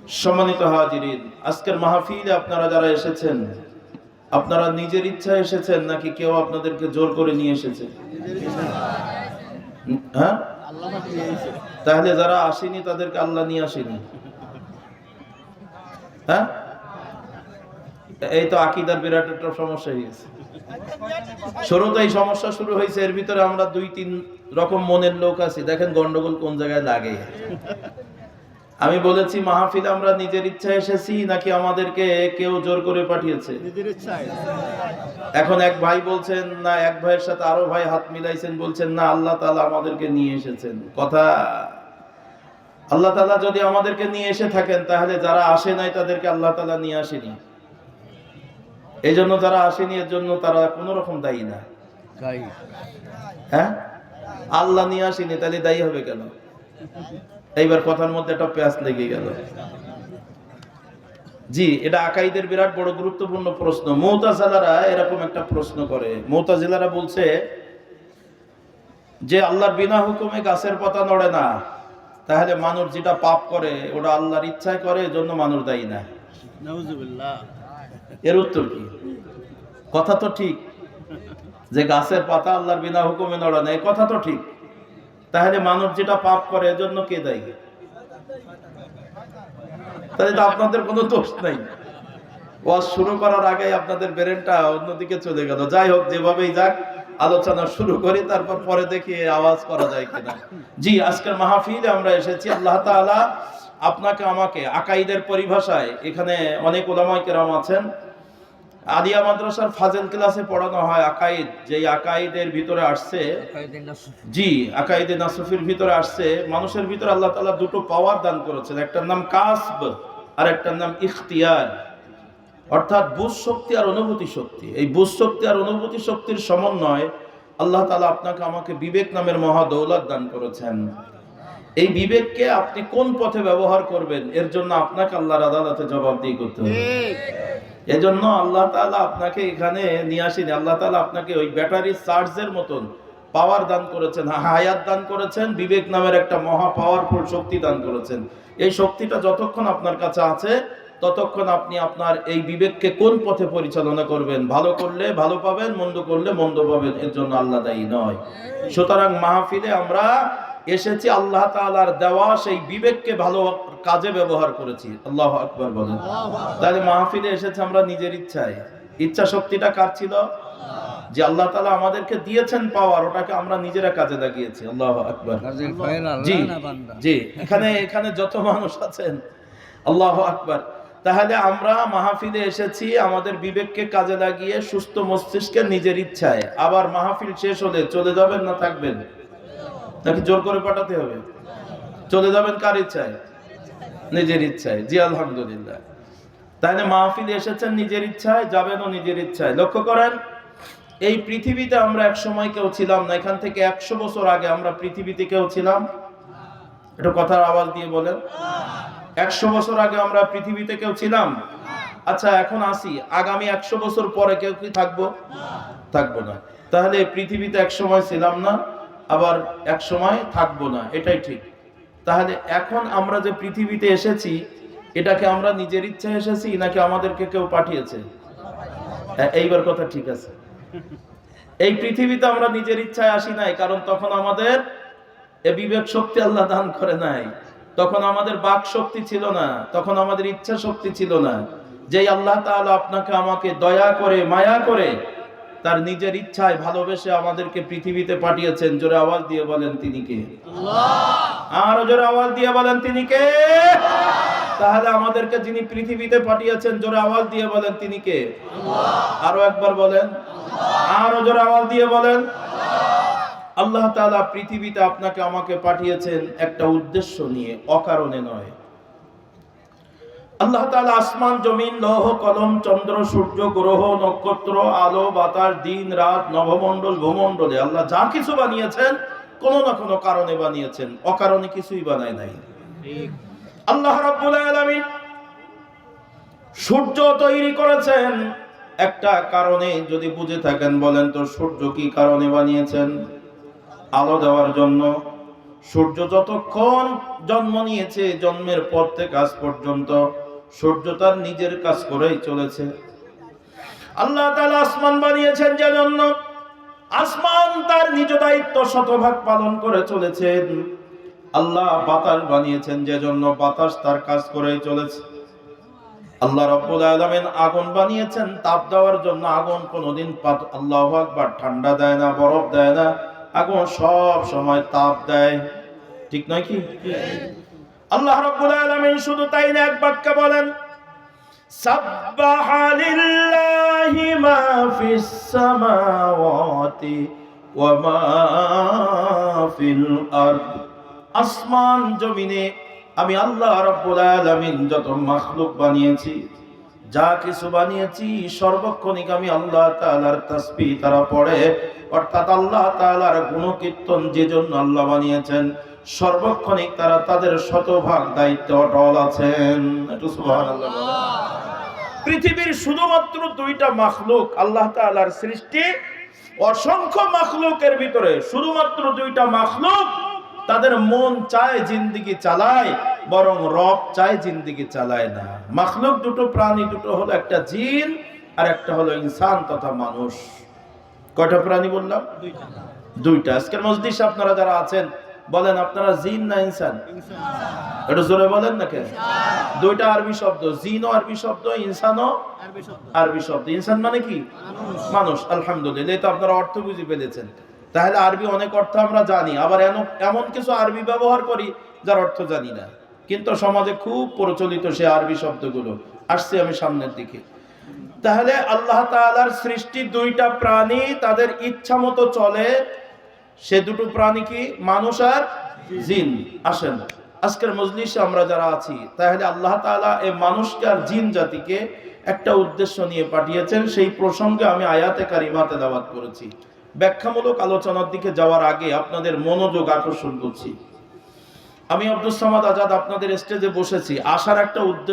সম্মানিত হাজিরিন, আজকের মাহফিলে আপনারা যারা এসেছেন, আপনারা নিজের ইচ্ছায় এসেছেন নাকি কেউ আপনাদেরকে জোর করে নিয়ে এসেছে? হ্যাঁ, তাহলে যারা আসেনি তাদেরকে আল্লাহ নিয়ে আসেনি। হ্যাঁ, এই তো আকীদার বিরাট একটা সমস্যা হয়ে গেছে। শুরুতেই সমস্যা শুরু হয়েছে, এর ভিতরে আমরা 2-3 রকম মনের লোক আছি। দেখেন গন্ডগোল কোন জায়গায় লাগে। আমি বলেছি মাহফিলে আমরা নিজের ইচ্ছায় এসেছি নাকি আমাদেরকে কেউ জোর করে পাঠিয়েছে? নিজের ইচ্ছায়। এখন এক ভাই বলছেন না, এক ভাইয়ের সাথে আরো ভাই হাত মিলাইছেন, বলছেন না আল্লাহ তাআলা আমাদেরকে নিয়ে এসেছেন। কথা, আল্লাহ তাআলা যদি আমাদেরকে নিয়ে এসে থাকেন তাহলে যারা আসে নাই তাদেরকে আল্লাহ তাআলা নিয়ে আসেনি। এই জন্য যারা আসেনি এর জন্য তারা কোন রকম দায়ী না। হ্যাঁ, আল্লাহ নিয়ে আসেনি তাহলে দায়ী হবে কেন? এইবার কথার মধ্যে একটা প্যাঁচ লেগে গেল। জি, এটা আকাইদের বিরাট বড় গুরুত্বপূর্ণ প্রশ্ন। মুতাজিলারা এরকম একটা প্রশ্ন করে। মুতাজিলারা বলছে যে আল্লাহর বিনা হুকুমে গাছের পাতা নড়ে না, তাহলে মানুষ যেটা পাপ করে ওটা আল্লাহর ইচ্ছায় করে, এজন্য মানুষ দায়ী না। নাউজুবিল্লাহ। এর উত্তর কি? কথা তো ঠিক যে গাছের পাতা আল্লাহর বিনা হুকুমে নড়ে না, এই কথা তো ঠিক। তাহলে মানুষ যেটা পাপ করে এজন্য কে দায়ী? তাহলে তো আপনাদের কোনো দোষ নাই। ওয়াজ শুরু করার আগে আপনাদের ব্রেনটা অন্যদিকে চলে গেল। যাই হোক, যেভাবেই যাক, আলোচনা শুরু করি, তারপর পরে দেখি আওয়াজ করা যায় কিনা। জি, আজকের মাহফিলে আমরা এসেছি, আল্লাহ তাআলা আপনাকে আমাকে আকাইদের পরিভাষায়, এখানে অনেক উলামায়ে কেরাম আছেন, আলিয়া মাদ্রাসার ফাজিল ক্লাসে পড়ানো হয় আকাইদ। যেই আকাইদের ভিতরে আসছে, জি, আকাইদে নাসফির ভিতরে আসছে, মানুষের ভিতরে আল্লাহ তাআলা দুটো পাওয়ার দান করেছেন। একটার নাম কাসব আর একটার নাম ইখতিয়ার, অর্থাৎ বুঝ শক্তি আর অনুভূতি শক্তি। এই বুঝ শক্তি আর অনুভূতি শক্তির সমন্বয় আল্লাহ তাআলা আপনাকে আমাকে বিবেক নামের মহা দৌলত দান করেছেন। এই বিবেককে আপনি কোন পথে ব্যবহার করবেন, এর জন্য আপনাকে আল্লাহর আদালতে জবাবদিহি করতে হবে। এজন্য আল্লাহ তাআলা আপনাকে এখানে নিয়ে আসেনি। আল্লাহ তাআলা আপনাকে ওই ব্যাটারি চার্জের মতন পাওয়ার দান করেছেন, হায়াত দান করেছেন, বিবেক নামের একটা মহা পাওয়ারফুল শক্তি দান করেছেন। এই শক্তিটা যতক্ষণ আপনার কাছে আছে ততক্ষণ আপনি আপনার এই বিবেককে কোন পথে পরিচালনা করবেন, ভালো করলে ভালো পাবেন, মন্দ করলে মন্দ পাবেন, এর জন্য আল্লাহ দায়ী নয়। সুতরাং মাহফিলে আমরা এসেছি আল্লাহ তাআলার দেওয়া সেই বিবেককে ভালো কাজে ব্যবহার করেছি। আল্লাহু আকবার বলেন। তাহলে মাহফিলে এসেছি আমরা নিজের ইচ্ছায়। ইচ্ছা শক্তিটা কার ছিল? যে আল্লাহ তাআলা আমাদেরকে দিয়েছেন পাওয়ার, ওটাকে আমরা নিজেরা কাজে লাগিয়েছি। আল্লাহু আকবার। জি জি, এখানে যত মানুষ আছেন, আল্লাহু আকবার। তাহলে আমরা মাহফিলে এসেছি আমাদের বিবেককে কাজে লাগিয়ে, সুস্থ মস্তিষ্কে, নিজের ইচ্ছায়। আবার মাহফিল শেষ হলে চলে যাবেন না থাকবেন? নাকি জোর করে পাঠাতে হবে? চলে যাবেন কার ইচ্ছায়? নিজের ইচ্ছায়। জি, আলহামদুলিল্লাহ। তাহলে মাহফিলে এসেছেন নিজের ইচ্ছায়, যাবেনও নিজের ইচ্ছায়। লক্ষ্য করেন, এই পৃথিবীতে আমরা এক সময় কেউ ছিলাম না। এখান থেকে 100 বছর আগে আমরা পৃথিবীতে কেউ ছিলাম? একটু কথার আওয়াজ দিয়ে বলেন। 100 বছর আগে আমরা পৃথিবীতে কেউ ছিলাম? আচ্ছা, এখন আসি, আগামী 100 বছর পরে কেউ কি থাকবো? থাকবো না। তাহলে পৃথিবীতে এক সময় ছিলাম না, আবার এক সময় থাকবো না, এটাই ঠিক। তাহলে এখন আমরা যে পৃথিবীতে এসেছি, এটাকে আমরা নিজের ইচ্ছায় এসেছি নাকি আমাদেরকে কেউ পাঠিয়েছে? এইবার কথা ঠিক আছে। এই পৃথিবীতে আমরা নিজের ইচ্ছায় আসি নাই, কারণ তখন আমাদের বিবেক শক্তি আল্লাহ দান করে নাই, তখন আমাদের বাক শক্তি ছিল না, তখন আমাদের ইচ্ছা শক্তি ছিল না। যেই আল্লাহ তাআলা আপনাকে আমাকে দয়া করে, মায়া করে, তার নিজের ইচ্ছায় ভালোবেসে আমাদেরকে পৃথিবীতে পাঠিয়েছেন, জোরে আওয়াজ দিয়ে বলেন তিনি কে? আল্লাহ। আরো জোরে আওয়াজ দিয়ে বলেন তিনি কে? তাহলে আমাদেরকে যিনি পৃথিবীতে পাঠিয়েছেন, জোরে আওয়াজ দিয়ে বলেন তিনি কে? আল্লাহ। আরো একবার বলেন, আরো জোরে আওয়াজ দিয়ে বলেন। আল্লাহ তাআলা পৃথিবীতে আপনাকে আমাকে পাঠিয়েছেন একটা উদ্দেশ্য নিয়ে, অকারণে নয়। আল্লাহ তাআলা আসমান, জমিন, লৌহ কলম, চন্দ্র, সূর্য, গ্রহ, নক্ষত্র, আলো বাতাস, দিন রাত, নভমণ্ডল, ভূমণ্ডলে আল্লাহ যা কিছু বানিয়েছেন কোনো না কোনো কারণে বানিয়েছেন, অকারণে কিছুই বানায় নাই। আল্লাহ রাব্বুল আলামিন সূর্য তৈরি করেছেন একটা কারণে। যদি বুঝে থাকেন বলেন তো, সূর্য কি কারণে বানিয়েছেন? আলো দেওয়ার জন্য। সূর্য যতক্ষণ জন্ম নিয়েছে, জন্মের পর থেকে আজ পর্যন্ত সূর্য তার নিজের কাজ করেই চলেছে। আল্লাহ তাআলা আসমান বানিয়েছেন যে জন্য, আসমান তার নিজ দায়িত্ব শতভাগ পালন করে চলেছেন। আল্লাহ বাতাস বানিয়েছেন যে জন্য, বাতাস তার কাজ করেই চলেছে। আল্লাহ রাব্বুল আলামিন আগুন বানিয়েছেন তাপ দেওয়ার জন্য, আগুন কোনোদিন আল্লাহু আকবার ঠান্ডা দেয় না, বরফ দেয় না, আগুন সব সময় তাপ দেয়, ঠিক নয় কি? আল্লাহ রাব্বুল আলামিন শুধু তাই না, এক বাক্যে বলেন, সাব্বাহা লিল্লাহি মা ফিস সামাওয়াতি ওয়া মা ফিল আরদ। আসমান জমিনে আমি আল্লাহ রাব্বুল আলামিন যত মাখলুক বানিয়েছি, যা কিছু বানিয়েছি, সর্বক্ষণিক আমি আল্লাহ তাআলার তাসবিহ তারা পড়ে, অর্থাৎ আল্লাহ তাআলার গুণকীর্তন যে জন্য আল্লাহ বানিয়েছেন, সর্বক্ষণিক তারা তাদের শতভাগ দায়িত্বে অটল আছেন। একটু সুবহানাল্লাহ বলেন। পৃথিবীর শুধুমাত্র দুইটা মাখলুক আল্লাহ তাআলার সৃষ্টি, অসংখ্য মাখলুকের ভিতরে শুধুমাত্র দুইটা মাখলুক তাদের মন চায় জিন্দেগি চালায়, বরং রব চায় জিন্দেগি চালায় না। মাখলুক দুটো, প্রাণী দুটো হলো, একটা জিন আর একটা হলো ইনসান তথা মানুষ। কয়টা প্রাণী বললাম? দুইটা। আজকের মজলিসে আপনারা যারা আছেন বলেন, আপনারা জিন না ইনসান? একটু জোরে বলেন না কেন? দুইটা আরবি শব্দ, জিনও আরবি শব্দ, ইনসানও আরবি শব্দ। ইনসান মানে কি? মানুষ। আলহামদুলিল্লাহ, তো আপনারা অর্থ বুঝে ফেলেছেন। তাহলে আরবি অনেক অর্থ আমরা জানি, আবার এমন কিছু আরবি ব্যবহার করি যার অর্থ জানি না, কিন্তু সমাজে খুব প্রচলিত সে আরবি শব্দগুলো। আসছে আমি সামনের দিকে। তাহলে আল্লাহ তাআলার সৃষ্টি দুইটা প্রাণী, তাদের ইচ্ছা মতো চলে। সে দুটো প্রাণী কি? মানুষ আর জিন। আসেন আজকের মজলিসে আমরা যারা আছি, তাহলে আল্লাহ তাআলা এই মানুষকে আর জিন জাতিকে একটা উদ্দেশ্য নিয়ে পাঠিয়েছেন। সেই প্রসঙ্গে আমি আয়াতে কারিমাতে দাওয়াত করেছি। ব্যাখ্যামূলক আলোচনার দিকে যাওয়ার আগে আপনাদের মনোযোগ আকর্ষণ করছি। আমি আব্দুস সামাদ আজাদ আপনাদের স্টেজে বসেছি, আসার একটা উদ্দেশ্য